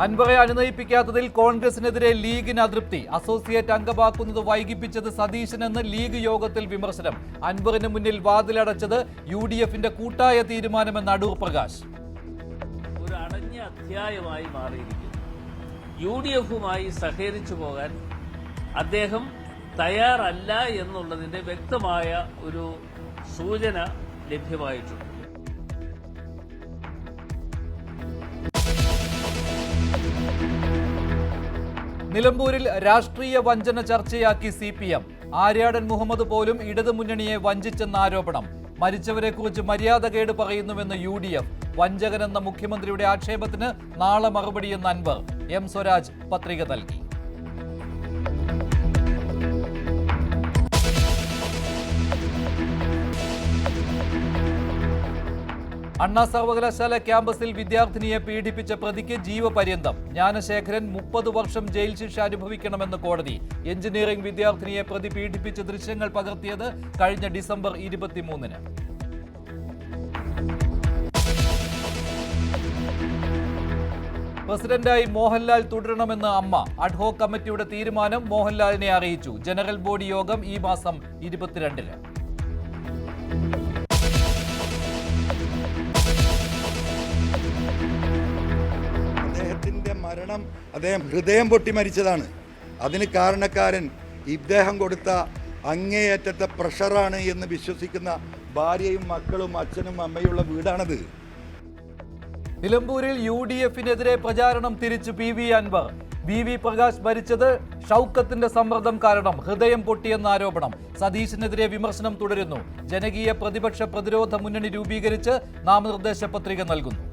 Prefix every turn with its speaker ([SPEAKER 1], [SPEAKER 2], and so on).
[SPEAKER 1] അൻവറെ അനുനയിപ്പിക്കാത്തതിൽ കോൺഗ്രസിനെതിരെ ലീഗിന് അതൃപ്തി. Associate അംഗമാക്കുന്നത് വൈകിപ്പിച്ചത് സതീശനെന്ന് league യോഗത്തിൽ വിമർശനം. അൻവറിന് മുന്നിൽ വാതിലടച്ചത് UDFന്റെ കൂട്ടായ തീരുമാനമെന്ന് അടൂർ പ്രകാശ്.
[SPEAKER 2] ഒരു അടഞ്ഞ അധ്യായമായി മാറിയിരിക്കുന്നു. UDFുമായി സഹകരിച്ചു പോകാൻ അദ്ദേഹം തയ്യാറല്ല എന്നുള്ളതിന്റെ വ്യക്തമായ ഒരു സൂചന ലഭ്യമായിട്ടുണ്ട്.
[SPEAKER 1] നിലമ്പൂരിൽ രാഷ്ട്രീയ വഞ്ചന ചർച്ചയാക്കി CPM. ആര്യാടൻ മുഹമ്മദ് പോലും ഇടതുമുന്നണിയെ വഞ്ചിച്ചെന്ന ആരോപണം. മരിച്ചവരെക്കുറിച്ച് മര്യാദകേട് പറയുന്നുവെന്ന് UDF. വഞ്ചകനെന്ന മുഖ്യമന്ത്രിയുടെ ആക്ഷേപത്തിന് നാളെ മറുപടിയെന്ന് അൻവർ. M സ്വരാജ് പത്രിക നൽകി. അണ്ണാ സർവകലാശാല ക്യാമ്പസിൽ വിദ്യാർത്ഥിനിയെ പീഡിപ്പിച്ച പ്രതിക്ക് ജീവപര്യന്തം. ജ്ഞാനശേഖരൻ 30 വർഷം ജയിൽ ശിക്ഷ അനുഭവിക്കണമെന്ന് കോടതി. എഞ്ചിനീയറിംഗ് വിദ്യാർത്ഥിനിയെ പ്രതി പീഡിപ്പിച്ച ദൃശ്യങ്ങൾ പകർത്തിയത് കഴിഞ്ഞ ഡിസംബർ 23-ന്. പ്രസിഡന്റായി മോഹൻലാൽ തുടരണമെന്ന് അമ്മ. അഡ്ഹോക് കമ്മിറ്റിയുടെ തീരുമാനം മോഹൻലാലിനെ അറിയിച്ചു. ജനറൽ ബോഡി യോഗം ഈ മാസം 22-ന്.
[SPEAKER 3] മരണം അദ്ദേഹം ഹൃദയം പൊട്ടി മരിച്ചതാണ്. അതിന് കാരണക്കാരൻ ഇദ്ദേഹം കൊടുത്ത അങ്ങേയറ്റത്തെ പ്രഷറാണ് എന്ന് വിശ്വസിക്കുന്ന ഭാര്യയും മക്കളും അച്ഛനും അമ്മയുള്ള വീടാണത്.
[SPEAKER 1] നിലമ്പൂരിൽ UDFനെതിരെ പ്രചാരണം തിരിച്ചു PV അൻവർ. VV പ്രകാശ് മരിച്ചത് ഷൗക്കത്തിന്റെ സമ്മർദ്ദം കാരണം. ഹൃദയം പൊട്ടിയെന്ന ആരോപണം. സതീശനെതിരെ വിമർശനം തുടരുന്നു. ജനകീയ പ്രതിപക്ഷ പ്രതിരോധ മുന്നണി രൂപീകരിച്ച് നാമനിർദ്ദേശ പത്രിക നൽകുന്നു.